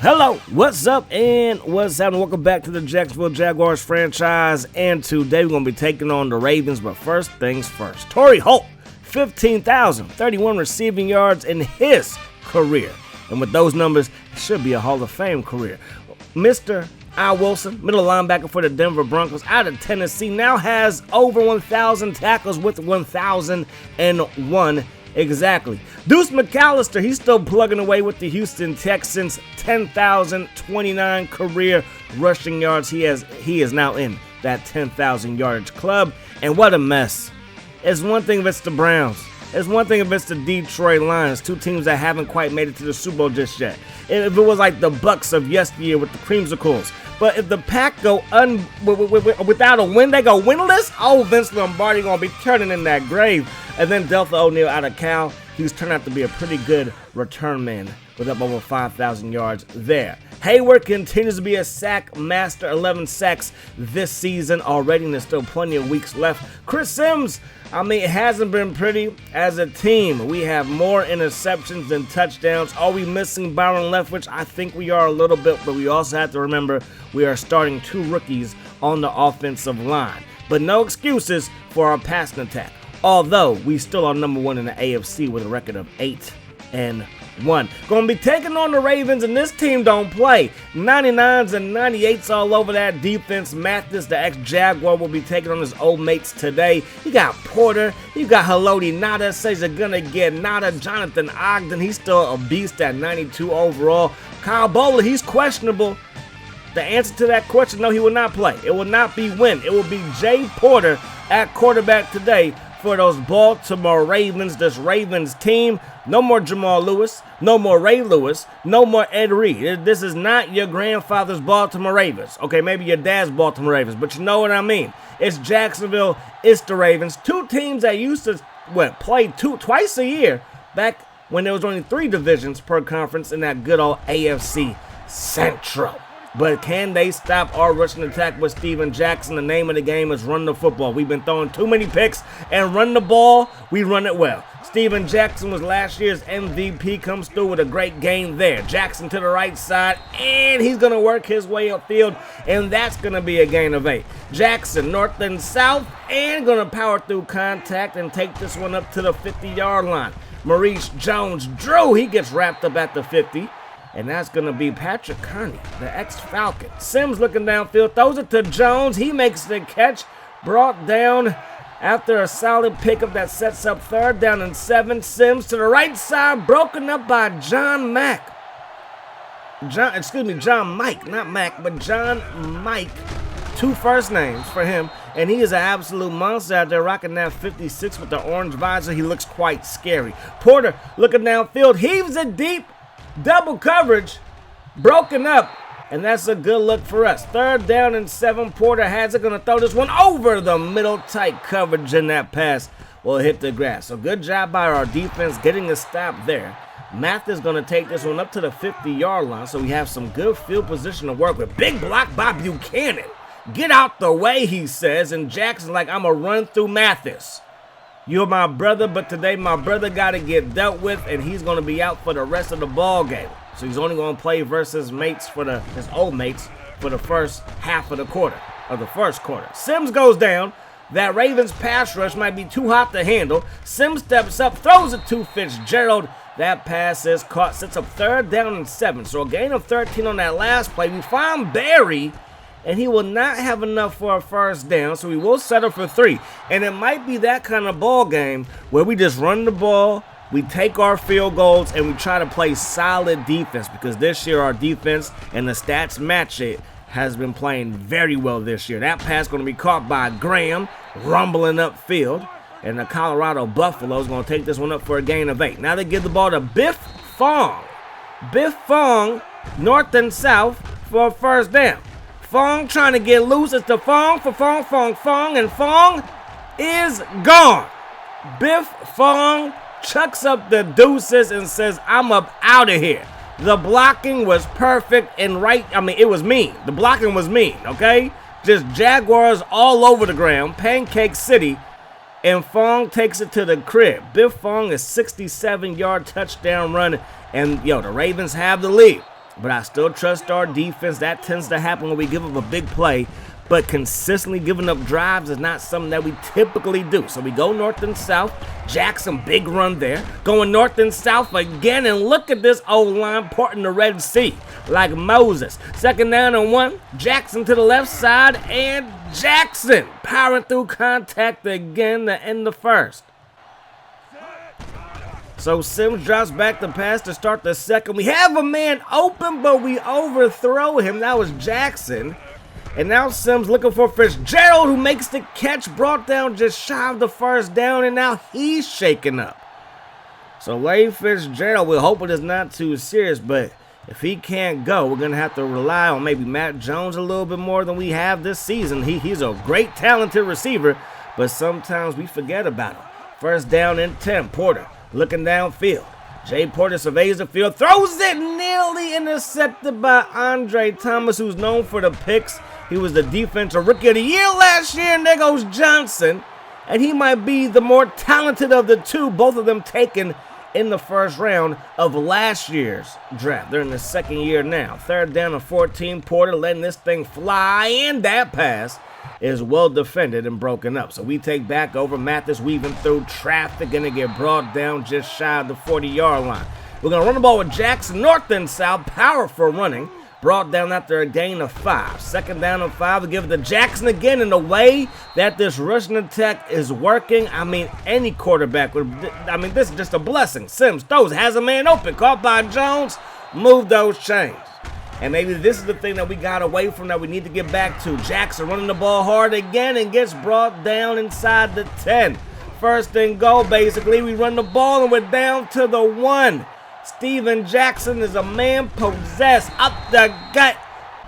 Hello, what's up and what's happening? Welcome back to the Jacksonville Jaguars Franchise, and today we're going to be taking on the Ravens, but first things first. Torrey Holt, 15,031 receiving yards in his career, and with those numbers, it should be a Hall of Fame career. Mr. Al Wilson, middle linebacker for the Denver Broncos out of Tennessee, now has over 1,000 tackles with 1,001 exactly. Deuce McAllister, he's still plugging away with the Houston Texans, 10,029 career rushing yards. He is now in that 10,000 yardage club. And what a mess. It's one thing if it's the Browns. It's one thing if it's the Detroit Lions, two teams that haven't quite made it to the Super Bowl just yet. If it was like the Bucks of yesteryear with the creamsicles. But if the Pack go without a win, they go winless, oh, Vince Lombardi going to be turning in that grave. And then Deltha O'Neal out of Cal, he's turned out to be a pretty good return man with up over 5,000 yards there. Hayward continues to be a sack master, 11 sacks this season already, and there's still plenty of weeks left. Chris Sims, it hasn't been pretty as a team. We have more interceptions than touchdowns. Are we missing Byron Leftwich? I think we are a little bit, but we also have to remember we are starting two rookies on the offensive line. But no excuses for our passing attack. Although we still are number one in the AFC with a record of 8-1. Gonna be taking on the Ravens, and this team don't play. 99s and 98s all over that defense. Mathis, the ex-Jaguar, will be taking on his old mates today. You got Porter, you got Haloti Nada, says you're gonna get Nada. Jonathan Ogden, he's still a beast at 92 overall. Kyle Bowler, he's questionable. The answer to that question, no, he will not play. It will not be Wynn. It will be Jay Porter at quarterback today for those Baltimore Ravens, this Ravens team. No more Jamal Lewis, no more Ray Lewis, no more Ed Reed. This is not your grandfather's Baltimore Ravens. Okay, maybe your dad's Baltimore Ravens, but you know what I mean. It's Jacksonville, it's the Ravens. Two teams that used to play twice a year back when there was only 3 divisions per conference in that good old AFC Central. But can they stop our rushing attack with Steven Jackson? The name of the game is run the football. We've been throwing too many picks, and run the ball, we run it well. Steven Jackson was last year's MVP, comes through with a great game there. Jackson to the right side, and he's going to work his way upfield, and that's going to be a gain of 8. Jackson north and south, and going to power through contact and take this one up to the 50-yard line. Maurice Jones-Drew, he gets wrapped up at the 50. And that's going to be Patrick Kearney, the ex-Falcon. Sims looking downfield, throws it to Jones. He makes the catch, brought down after a solid pickup that sets up 3rd down and 7. Sims to the right side, broken up by John Mike, not Mac, but John Mike. 2 first names for him, and he is an absolute monster out there rocking that 56 with the orange visor. He looks quite scary. Porter looking downfield, heaves it deep. Double coverage, broken up, and that's a good look for us. 3rd down and 7. Porter has it, going to throw this one over the middle. Tight coverage in that pass will hit the grass. So good job by our defense getting a stop there. Mathis going to take this one up to the 50-yard line, so we have some good field position to work with. Big block by Buchanan. Get out the way, he says, and Jackson's like, I'm going to run through Mathis. You're my brother, but today my brother got to get dealt with, and he's going to be out for the rest of the ball game. So he's only going to play versus his old mates for the first half of the first quarter. Sims goes down. That Ravens pass rush might be too hot to handle. Sims steps up, throws it to Fitzgerald. That pass is caught, sets up 3rd down and 7. So a gain of 13 on that last play. We find Barry, and he will not have enough for a 1st down, so we will settle for 3. And it might be that kind of ball game where we just run the ball, we take our field goals, and we try to play solid defense, because this year our defense, and the stats match it, has been playing very well this year. That pass going to be caught by Graham, rumbling upfield, and the Colorado Buffaloes going to take this one up for a gain of 8. Now they give the ball to Biff Fong. Biff Fong, north and south, for a 1st down. Fong trying to get loose. It's the Fong for Fong, and Fong is gone. Biff Fong chucks up the deuces and says, I'm up out of here. The blocking was perfect and it was mean. The blocking was mean, okay? Just Jaguars all over the ground, Pancake City, and Fong takes it to the crib. Biff Fong, a 67-yard touchdown run, and the Ravens have the lead. But I still trust our defense. That tends to happen when we give up a big play. But consistently giving up drives is not something that we typically do. So we go north and south. Jackson, big run there. Going north and south again. And look at this O-line parting the Red Sea like Moses. 2nd down and 1. Jackson to the left side. And Jackson powering through contact again to end the first. So Sims drops back the pass to start the second. We have a man open, but we overthrow him. That was Jackson. And now Sims looking for Fitzgerald, who makes the catch, brought down just shy of the first down, and now he's shaken up. So Larry Fitzgerald, we're hoping it's not too serious, but if he can't go, we're going to have to rely on maybe Matt Jones a little bit more than we have this season. He's a great, talented receiver, but sometimes we forget about him. 1st down and 10, Porter looking downfield. Jay Porter surveys the field, throws it, nearly intercepted by Andre Thomas, who's known for the picks. He was the defensive rookie of the year last year, and there goes Johnson. And he might be the more talented of the two, both of them taken in the 1st round of last year's draft. They're in the 2nd year now. 3rd down and 14, Porter letting this thing fly, and that pass is well defended and broken up. So we take back over. Mathis weaving through traffic, gonna get brought down just shy of the 40-yard line. We're gonna run the ball with Jackson north and south, powerful running. Brought down after a gain of 5. 2nd down and 5. We give it to Jackson again. In the way that this rushing attack is working, I mean, any quarterback would. I mean, this is just a blessing. Sims throws, has a man open, caught by Jones. Move those chains. And maybe this is the thing that we got away from that we need to get back to. Jackson running the ball hard again and gets brought down inside the 10. 1st and goal, basically. We run the ball and we're down to the 1. Steven Jackson is a man possessed, up the gut,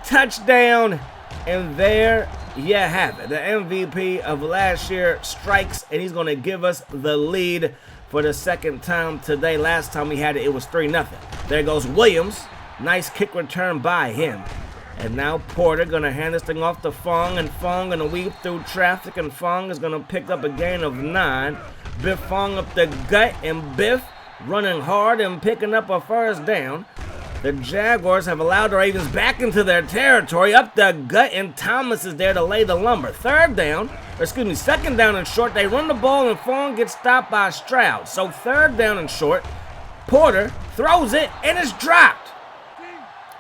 touchdown, and there you have it. The MVP of last year strikes, and he's going to give us the lead for the 2nd time today. Last time we had it, it was 3-0. There goes Williams. Nice kick return by him. And now Porter going to hand this thing off to Fong, and Fong going to weave through traffic, and Fong is going to pick up a gain of 9. Biff Fong up the gut, and Biff running hard and picking up a 1st down. The Jaguars have allowed the Ravens back into their territory, up the gut, and Thomas is there to lay the lumber. 2nd down, 2nd down and short. They run the ball, and Fong gets stopped by Stroud. So 3rd down and short. Porter throws it, and it's dropped.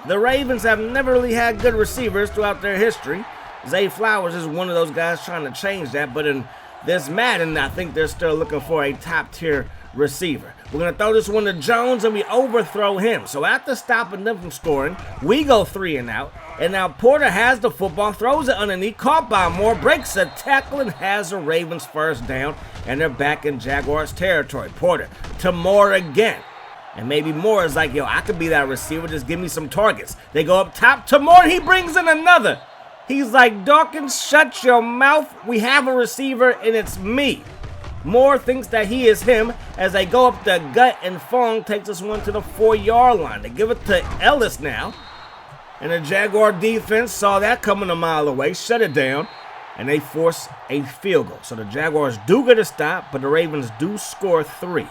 The Ravens have never really had good receivers throughout their history. Zay Flowers is one of those guys trying to change that, but in this Madden, I think they're still looking for a top-tier receiver. We're going to throw this one to Jones, and we overthrow him. So after stopping them from scoring, we go 3 and out. And now Porter has the football, throws it underneath, caught by Moore, breaks a tackle, and has the Ravens 1st down. And they're back in Jaguars territory. Porter to Moore again. And maybe Moore is like, yo, I could be that receiver. Just give me some targets. They go up top to Moore, and he brings in another. He's like, Dawkins, shut your mouth. We have a receiver, and it's me. Moore thinks that he is him as they go up the gut, and Fong takes this one to the 4-yard line. They give it to Ellis now. And the Jaguar defense saw that coming a mile away, shut it down, and they force a field goal. So the Jaguars do get a stop, but the Ravens do score 3.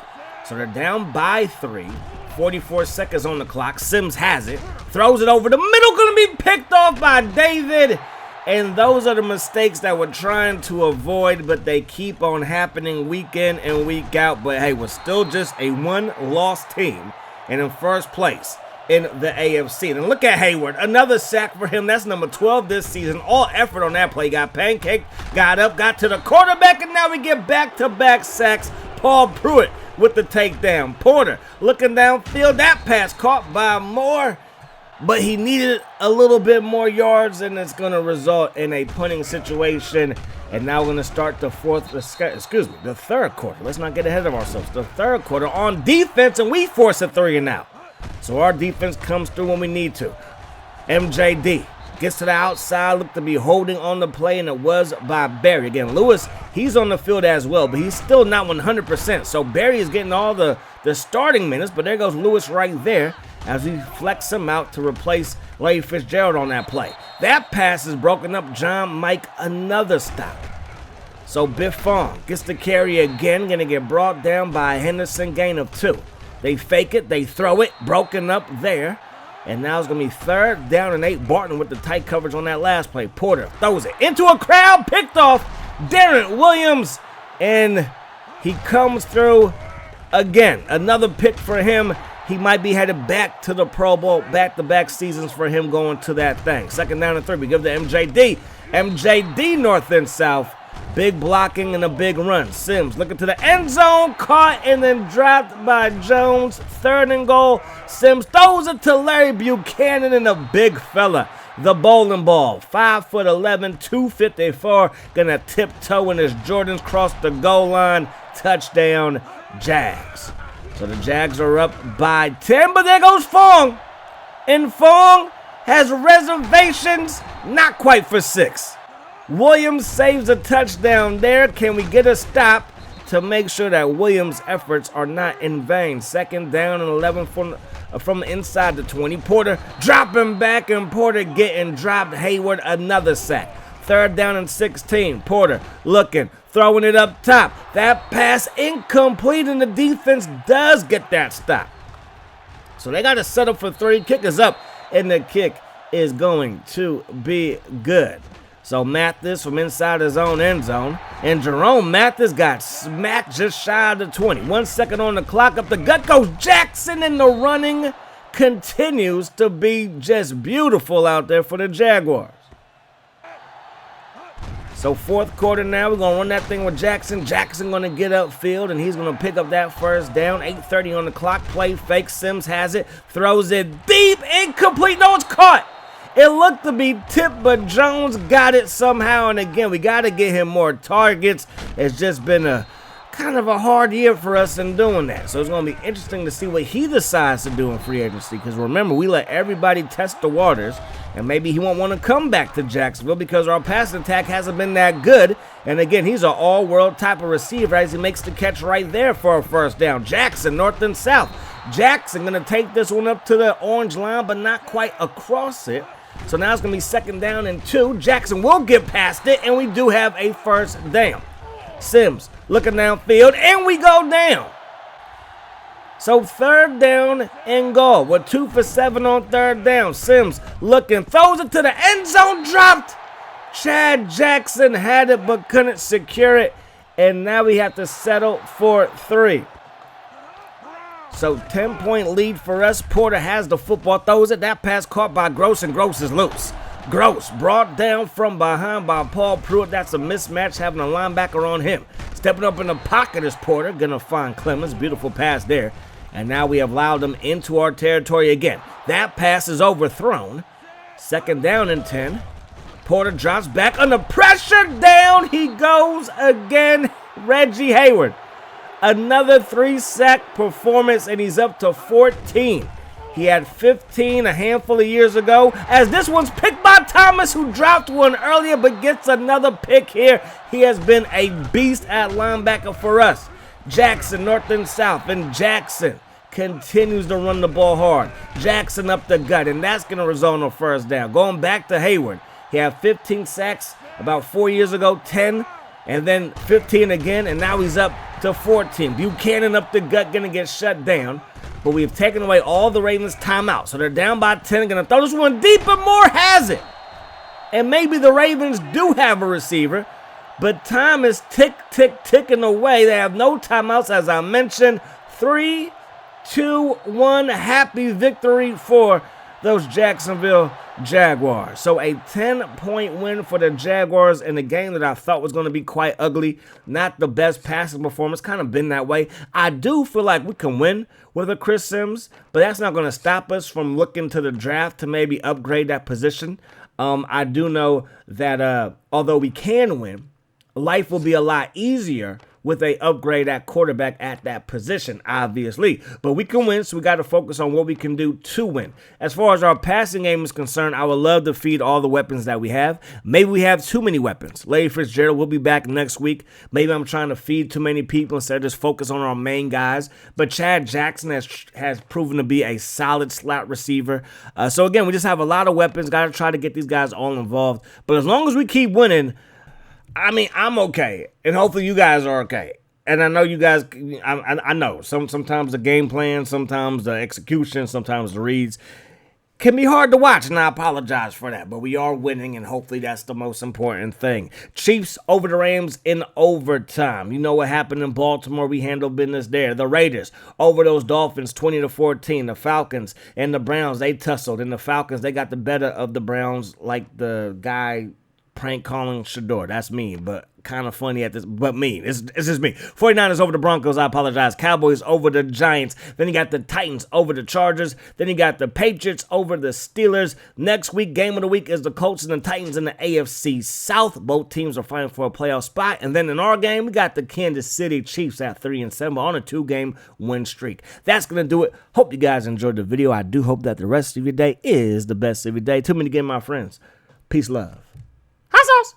So they're down by 3. 44 seconds on the clock. Sims has it. Throws it over the middle. Going to be picked off by David. And those are the mistakes that we're trying to avoid, but they keep on happening week in and week out. But hey, we're still just a 1-loss team and in 1st place in the AFC. And look at Hayward. Another sack for him. That's number 12 this season. All effort on that play. Got pancaked, got up, got to the quarterback, and now we get back-to-back sacks. Paul Pruitt with the takedown. Porter looking downfield. That pass caught by Moore. But he needed a little bit more yards, and it's going to result in a punting situation. And now we're going to start the 3rd quarter. Let's not get ahead of ourselves. The 3rd quarter on defense, and we force a 3 and out. So our defense comes through when we need to. MJD gets to the outside, looked to be holding on the play, and it was by Barry. Again, Lewis, he's on the field as well, but he's still not 100%. So Barry is getting all the starting minutes, but there goes Lewis right there as we flex him out to replace Larry Fitzgerald on that play. That pass is broken up. John Mike, another stop. So Biff Fong gets the carry again, going to get brought down by Henderson, gain of 2. They fake it, they throw it, broken up there. And now it's going to be 3rd down and 8. Barton with the tight coverage on that last play. Porter throws it into a crowd, picked off Darren Williams, and he comes through again. Another pick for him. He might be headed back to the Pro Bowl, back-to-back seasons for him going to that thing. 2nd down and 3. We give to MJD. MJD north and south. Big blocking and a big run. Sims looking to the end zone, caught and then dropped by Jones. 3rd and goal. Sims throws it to Larry Buchanan and a big fella. The bowling ball, 5'11", 254. Gonna tiptoe in his Jordans, cross the goal line. Touchdown, Jags. So the Jags are up by 10, but there goes Fong. And Fong has reservations, not quite for 6. Williams saves a touchdown there. Can we get a stop to make sure that Williams' efforts are not in vain? 2nd down and 11 from inside the 20. Porter dropping back, and Porter getting dropped. Hayward another sack. 3rd down and 16. Porter looking, throwing it up top. That pass incomplete, and the defense does get that stop. So they got to set up for 3. Kick is up, and the kick is going to be good. So Mathis from inside his own end zone. And Jerome Mathis got smacked just shy of the 20. 1 second on the clock. Up the gut goes Jackson, and the running continues to be just beautiful out there for the Jaguars. So 4th quarter now, we're going to run that thing with Jackson. Jackson going to get upfield, and he's going to pick up that 1st down. 8:30 on the clock. Play fake. Sims has it. Throws it deep. Incomplete. No, it's caught. It looked to be tipped, but Jones got it somehow. And again, we got to get him more targets. It's just been a kind of a hard year for us in doing that. So it's going to be interesting to see what he decides to do in free agency. Because remember, we let everybody test the waters. And maybe he won't want to come back to Jacksonville because our passing attack hasn't been that good. And again, he's an all-world type of receiver as he makes the catch right there for a 1st down. Jackson, north and south. Jackson going to take this one up to the orange line, but not quite across it. So now it's going to be 2nd down and 2. Jackson will get past it, and we do have a 1st down. Sims looking downfield, and we go down. So 3rd down and goal. We're 2 for 7 on 3rd down. Sims looking, throws it to the end zone, dropped. Chad Jackson had it but couldn't secure it, and now we have to settle for 3. So 10-point lead for us. Porter has the football, throws it. That pass caught by Gross, and Gross is loose. Gross brought down from behind by Paul Pruitt. That's a mismatch, having a linebacker on him. Stepping up in the pocket is Porter. Gonna find Clemens. Beautiful pass there. And now we have allowed them into our territory again. That pass is overthrown. 2nd down and 10. Porter drops back under pressure. Down he goes again. Reggie Hayward. Another 3-sack performance, and he's up to 14. He had 15 a handful of years ago, as this one's picked by Thomas, who dropped one earlier but gets another pick here. He has been a beast at linebacker for us. Jackson north and south, and Jackson continues to run the ball hard. Jackson up the gut, and that's going to result in a 1st down. Going back to Hayward. He had 15 sacks about 4 years ago, 10, and then 15 again, and now he's up to 14. Buchanan up the gut, going to get shut down. But we've taken away all the Ravens' timeouts. So they're down by 10, going to throw this one deep, but Moore has it. And maybe the Ravens do have a receiver, but time is ticking away. They have no timeouts, as I mentioned. 3, 2, 1, happy victory for those Jacksonville Jaguars. So a 10-point win for the Jaguars in a game that I thought was going to be quite ugly. Not the best passing performance, kind of been that way. I do feel like we can win with a Chris Sims, but that's not going to stop us from looking to the draft to maybe upgrade that position. I do know that although we can win, life will be a lot easier with a upgrade at quarterback at that position, obviously. But we can win, so we got to focus on what we can do to win. As far as our passing game is concerned, I would love to feed all the weapons that we have. Maybe we have too many weapons. Larry Fitzgerald will be back next week. Maybe I'm trying to feed too many people instead of just focus on our main guys. But Chad Jackson has proven to be a solid slot receiver. So again, we just have a lot of weapons. Got to try to get these guys all involved. But as long as we keep winning, I mean, I'm okay, and hopefully you guys are okay. And I know you guys, I know, sometimes the game plan, sometimes the execution, sometimes the reads can be hard to watch, and I apologize for that, but we are winning, and hopefully that's the most important thing. Chiefs over the Rams in overtime. You know what happened in Baltimore. We handled business there. The Raiders over those Dolphins 20-14. The Falcons and the Browns, they tussled, and the Falcons, they got the better of the Browns like the guy prank calling Shador. That's me, but kind of funny at this, but me. It's just me. 49ers over the Broncos. I apologize. Cowboys over the Giants. Then you got the Titans over the Chargers. Then you got the Patriots over the Steelers. Next week, game of the week is the Colts and the Titans in the AFC South. Both teams are fighting for a playoff spot. And then in our game, we got the Kansas City Chiefs at 3-7 on a 2-game win streak. That's going to do it. Hope you guys enjoyed the video. I do hope that the rest of your day is the best of your day. Too many to get, my friends. Peace, love. Hot sauce.